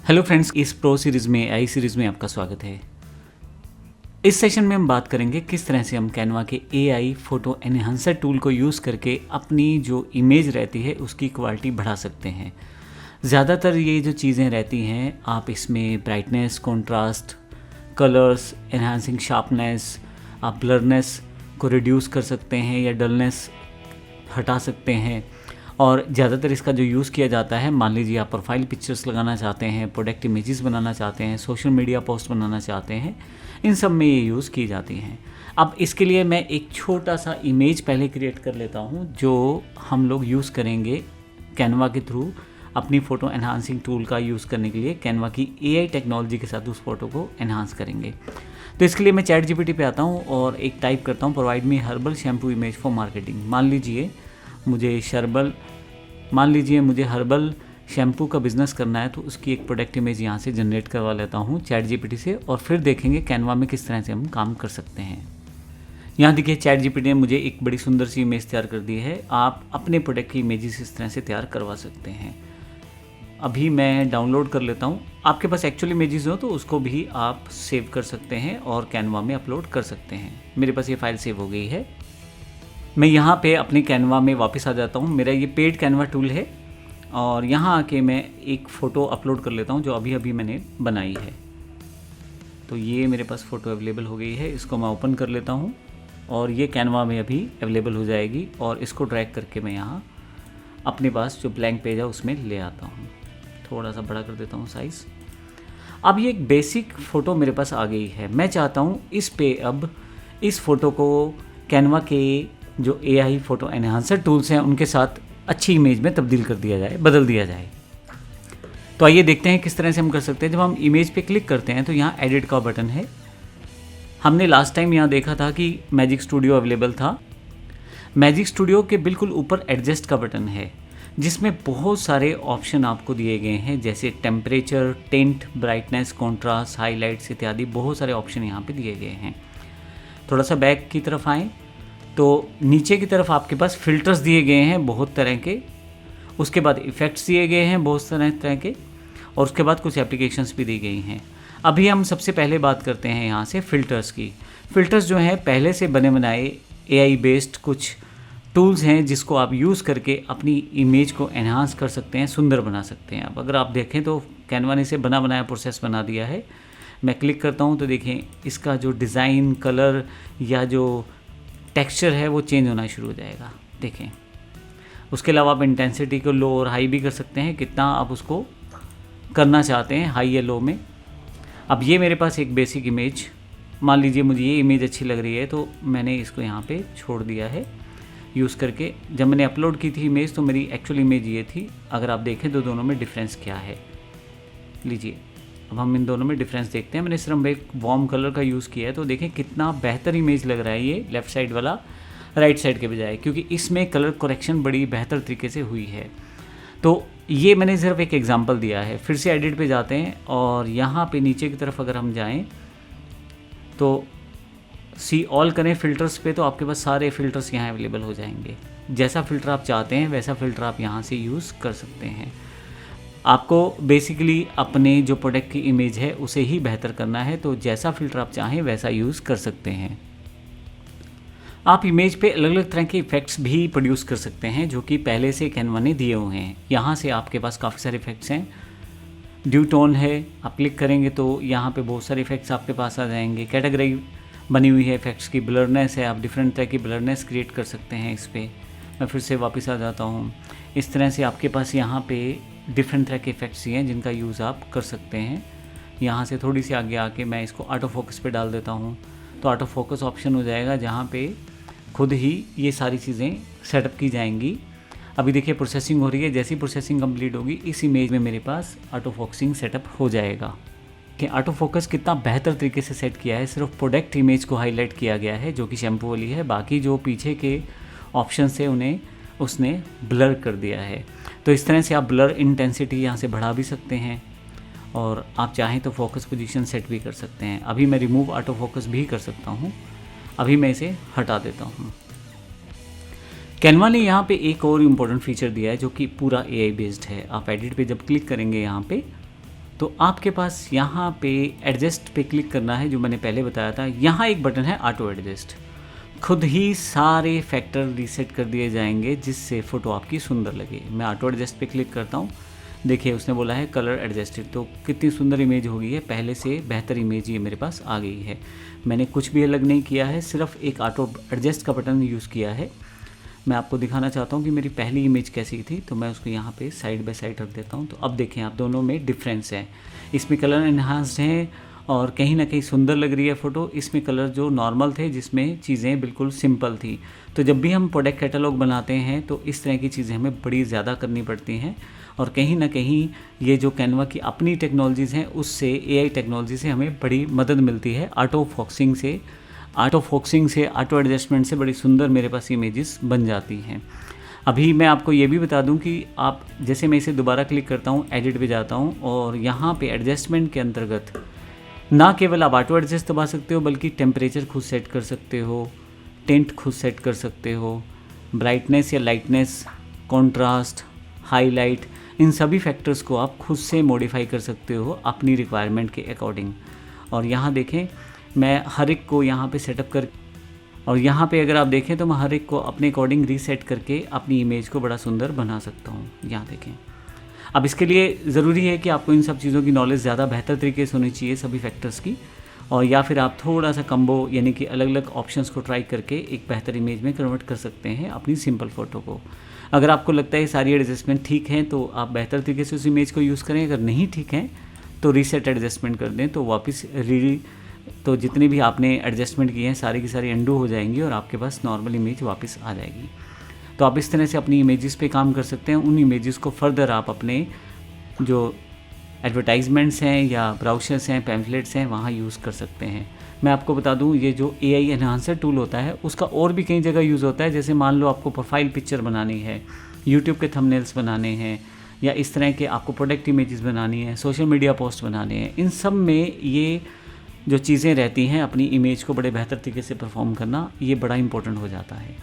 Hello friends, इस pro series में आई series में आपका स्वागत है। इस सेशन में हम बात करेंगे किस तरह से हम कैनवा के एआई फोटो एनहांसर टूल को यूज़ करके अपनी जो इमेज रहती है उसकी क्वालिटी बढ़ा सकते हैं। ज़्यादातर ये जो चीज़ें रहती हैं, आप इसमें brightness, contrast, colours, enhancing sharpness, आप ब्लरनेस को रिड्यूस कर सकते हैं या डलनेस हटा सकते हैं। और ज़्यादातर इसका जो यूज़ किया जाता है, मान लीजिए आप प्रोफाइल पिक्चर्स लगाना चाहते हैं, प्रोडक्ट इमेजेस बनाना चाहते हैं, सोशल मीडिया पोस्ट बनाना चाहते हैं, इन सब में ये यूज़ की जाती हैं। अब इसके लिए मैं एक छोटा सा इमेज पहले क्रिएट कर लेता हूँ जो हम लोग यूज़ करेंगे कैनवा के थ्रू अपनी फ़ोटो एनहांसिंग टूल का यूज़ करने के लिए। कैनवा की एआई टेक्नोलॉजी के साथ उस फोटो को एनहांस करेंगे। तो इसके लिए मैं चैट जीपीटी पे आता हूँ और एक टाइप करता हूँ, provide me herbal shampoo image for marketing. मान लीजिए मुझे हर्बल शैम्पू का बिज़नेस करना है, तो उसकी एक प्रोडक्ट इमेज यहाँ से जनरेट करवा लेता हूँ चैट जीपीटी से, और फिर देखेंगे कैनवा में किस तरह से हम काम कर सकते हैं। यहाँ देखिए चैट जीपीटी ने मुझे एक बड़ी सुंदर सी इमेज तैयार कर दी है। आप अपने प्रोडक्ट की इमेजेस इस तरह से तैयार करवा सकते हैं। अभी मैं डाउनलोड कर लेता हूँ। आपके पास एक्चुअल इमेजेस हो तो उसको भी आप सेव कर सकते हैं और कैनवा में अपलोड कर सकते हैं। मेरे पास ये फाइल सेव हो गई है। मैं यहाँ पे अपने कैनवा में वापस आ जाता हूँ। मेरा ये पेड कैनवा टूल है और यहाँ आके मैं एक फ़ोटो अपलोड कर लेता हूँ जो अभी अभी मैंने बनाई है। तो ये मेरे पास फ़ोटो अवेलेबल हो गई है। इसको मैं ओपन कर लेता हूँ और ये कैनवा में अभी अवेलेबल हो जाएगी, और इसको ड्रैग करके मैं यहाँ अपने पास जो ब्लैंक पेज है उसमें ले आता हूँ। थोड़ा सा बड़ा कर देता हूँ साइज़। अब ये एक बेसिक फ़ोटो मेरे पास आ गई है। मैं चाहता हूँ इस पे अब इस फ़ोटो को कैनवा के जो एआई फ़ोटो एनहांसर टूल्स हैं उनके साथ अच्छी इमेज में तब्दील कर दिया जाए, बदल दिया जाए। तो आइए देखते हैं किस तरह से हम कर सकते हैं। जब हम इमेज पे क्लिक करते हैं तो यहाँ एडिट का बटन है। हमने लास्ट टाइम यहाँ देखा था कि मैजिक स्टूडियो अवेलेबल था। मैजिक स्टूडियो के बिल्कुल ऊपर एडजस्ट का बटन है जिसमें बहुत सारे ऑप्शन आपको दिए गए हैं, जैसे temperature, tint, brightness, contrast, highlights इत्यादि बहुत सारे ऑप्शन यहाँ पे दिए गए हैं। थोड़ा सा बैक की तरफ आएँ तो नीचे की तरफ आपके पास फ़िल्टर्स दिए गए हैं बहुत तरह के, उसके बाद इफ़ेक्ट्स दिए गए हैं बहुत तरह के, और उसके बाद कुछ एप्लीकेशंस भी दी गई हैं। अभी हम सबसे पहले बात करते हैं यहाँ से फ़िल्टर्स की। फ़िल्टर्स जो हैं पहले से बने बनाए एआई बेस्ड कुछ टूल्स हैं जिसको आप यूज़ करके अपनी इमेज को एनहांस कर सकते हैं, सुंदर बना सकते हैं। अब अगर आप देखें तो कैनवा ने इसे बना बनाया प्रोसेस बना दिया है। मैं क्लिक करता हूँ तो देखें इसका जो डिज़ाइन, कलर या जो टेक्सचर है वो चेंज होना शुरू हो जाएगा। देखें, उसके अलावा आप इंटेंसिटी को लो और हाई भी कर सकते हैं, कितना आप उसको करना चाहते हैं, हाई या लो में। अब ये मेरे पास एक बेसिक इमेज, मान लीजिए मुझे ये इमेज अच्छी लग रही है तो मैंने इसको यहाँ पे छोड़ दिया है यूज़ करके। जब मैंने अपलोड की थी इमेज तो मेरी एक्चुअल इमेज ये थी। अगर आप देखें तो दोनों में डिफरेंस क्या है, लीजिए अब हम इन दोनों में डिफरेंस देखते हैं। मैंने सिर्फ एक वार्म कलर का यूज़ किया है तो देखें कितना बेहतर इमेज लग रहा है ये लेफ़्ट साइड वाला राइट साइड के बजाय, क्योंकि इसमें कलर करेक्शन बड़ी बेहतर तरीके से हुई है। तो ये मैंने सिर्फ एक एग्जांपल दिया है। फिर से एडिट पे जाते हैं और यहाँ पे नीचे की तरफ अगर हम जाएं तो सी ऑल करें फ़िल्टर्स पे, तो आपके पास सारे फ़िल्टर्स यहाँ अवेलेबल हो जाएंगे। जैसा फ़िल्टर आप चाहते हैं वैसा फ़िल्टर आप यहाँ से यूज़ कर सकते हैं। आपको बेसिकली अपने जो प्रोडक्ट की इमेज है उसे ही बेहतर करना है, तो जैसा फ़िल्टर आप चाहें वैसा यूज़ कर सकते हैं। आप इमेज पे अलग अलग तरह के इफ़ेक्ट्स भी प्रोड्यूस कर सकते हैं जो कि पहले से कैनवा ने दिए हुए हैं। यहाँ से आपके पास काफ़ी सारे इफ़ेक्ट्स हैं। ड्यू टोन है, आप क्लिक करेंगे तो यहाँ पे बहुत सारे इफ़ेक्ट्स आपके पास आ जाएंगे। कैटेगरी बनी हुई है इफ़ेक्ट्स की। ब्लरनेस है, आप डिफरेंट तरह की ब्लरनेस क्रिएट कर सकते हैं इस पर। मैं फिर से वापस आ जाता हूँ। इस तरह से आपके पास यहाँ पे डिफरेंट तरह के इफ़ेक्ट्स हैं जिनका यूज़ आप कर सकते हैं। यहाँ से थोड़ी सी आगे आके मैं इसको ऑटो फोकस पे डाल देता हूँ तो ऑटो फोकस ऑप्शन हो जाएगा जहाँ पे खुद ही ये सारी चीज़ें सेटअप की जाएंगी। अभी देखिए प्रोसेसिंग हो रही है। जैसी प्रोसेसिंग कंप्लीट होगी इस इमेज में मेरे पास ऑटो फोकसिंग सेटअप हो जाएगा। कि ऑटो फोकस कितना बेहतर तरीके से सेट किया है। सिर्फ प्रोडक्ट इमेज को हाईलाइट किया गया है जो कि शैम्पू वाली है, बाकी जो पीछे के ऑप्शन है उन्हें उसने ब्लर कर दिया है। तो इस तरह से आप ब्लर इंटेंसिटी यहाँ से बढ़ा भी सकते हैं और आप चाहें तो फोकस पोजीशन सेट भी कर सकते हैं। अभी मैं रिमूव ऑटो फोकस भी कर सकता हूँ। अभी मैं इसे हटा देता हूँ। कैनवा ने यहाँ पे एक और इम्पोर्टेंट फीचर दिया है जो कि पूरा एआई बेस्ड है। आप एडिट पे जब क्लिक करेंगे यहाँ पे तो आपके पास यहाँ पे एडजस्ट पे क्लिक करना है, जो मैंने पहले बताया था। यहाँ एक बटन है ऑटो एडजस्ट, खुद ही सारे फैक्टर रीसेट कर दिए जाएंगे जिससे फ़ोटो आपकी सुंदर लगे। मैं ऑटो एडजस्ट पे क्लिक करता हूँ, देखिए उसने बोला है कलर एडजस्टेड, तो कितनी सुंदर इमेज हो गई है, पहले से बेहतर इमेज ये मेरे पास आ गई है। मैंने कुछ भी अलग नहीं किया है, सिर्फ एक ऑटो एडजस्ट का बटन यूज़ किया है। मैं आपको दिखाना चाहता हूँ कि मेरी पहली इमेज कैसी थी, तो मैं उसको यहाँ पे साइड बाय साइड रख देता हूँ। तो अब देखें आप, दोनों में डिफरेंस है। इसमें कलर एनहांस्ड हैं और कहीं ना कहीं सुंदर लग रही है फ़ोटो। इसमें कलर जो नॉर्मल थे, जिसमें चीज़ें बिल्कुल सिंपल थी। तो जब भी हम प्रोडक्ट कैटलॉग बनाते हैं तो इस तरह की चीज़ें हमें बड़ी ज़्यादा करनी पड़ती हैं, और कहीं ना कहीं ये जो कैनवा की अपनी टेक्नोलॉजीज़ हैं उससे, AI टेक्नोलॉजी से हमें बड़ी मदद मिलती है। ऑटो फोकसिंग से, ऑटो एडजस्टमेंट से बड़ी सुंदर मेरे पास इमेजेस बन जाती हैं। अभी मैं आपको ये भी बता दूं कि आप, जैसे मैं इसे दोबारा क्लिक करता हूं, एडिट पे जाता हूं, और यहाँ पे एडजस्टमेंट के अंतर्गत ना केवल आप ऑटो एडजस्ट दबा सकते हो, बल्कि टेम्परेचर खुद सेट कर सकते हो, टेंट खुद सेट कर सकते हो, ब्राइटनेस या लाइटनेस, कॉन्ट्रास्ट, हाईलाइट, इन सभी फैक्टर्स को आप खुद से मॉडिफाई कर सकते हो अपनी रिक्वायरमेंट के अकॉर्डिंग। और यहाँ देखें, मैं हर एक को यहाँ पे सेटअप कर, और यहाँ पे अगर आप देखें तो मैं हर एक को अपने अकॉर्डिंग रीसेट करके अपनी इमेज को बड़ा सुंदर बना सकता हूँ। यहाँ देखें। अब इसके लिए ज़रूरी है कि आपको इन सब चीज़ों की नॉलेज ज़्यादा बेहतर तरीके से होनी चाहिए, सभी फैक्टर्स की, और या फिर आप थोड़ा सा कम्बो यानी कि अलग अलग ऑप्शंस को ट्राई करके एक बेहतर इमेज में कन्वर्ट कर सकते हैं अपनी सिंपल फ़ोटो को। अगर आपको लगता है सारी एडजस्टमेंट ठीक है तो आप बेहतर तरीके से उस इमेज को यूज़ करें, अगर नहीं ठीक है तो रीसेट एडजस्टमेंट कर दें, तो वापस तो जितने भी आपने एडजस्टमेंट किए हैं सारी की सारी अंडू हो जाएंगी और आपके पास नॉर्मल इमेज वापस आ जाएगी। तो आप इस तरह से अपनी इमेजेस पे काम कर सकते हैं। उन इमेजेस को फर्दर आप अपने जो एडवर्टाइजमेंट्स हैं या ब्राउशर्स हैं, पैम्फलेट्स हैं, वहाँ यूज़ कर सकते हैं। मैं आपको बता दूं, ये जो AI एनहांसर टूल होता है उसका और भी कई जगह यूज़ होता है। जैसे मान लो आपको प्रोफाइल पिक्चर बनानी है, यूट्यूब के थंबनेल्स बनाने हैं, या इस तरह के आपको प्रोडक्ट इमेजेस बनानी है, सोशल मीडिया पोस्ट बनाने हैं, इन सब में ये जो चीज़ें रहती हैं अपनी इमेज को बड़े बेहतर तरीके से परफॉर्म करना, ये बड़ा इंपॉर्टेंट हो जाता है।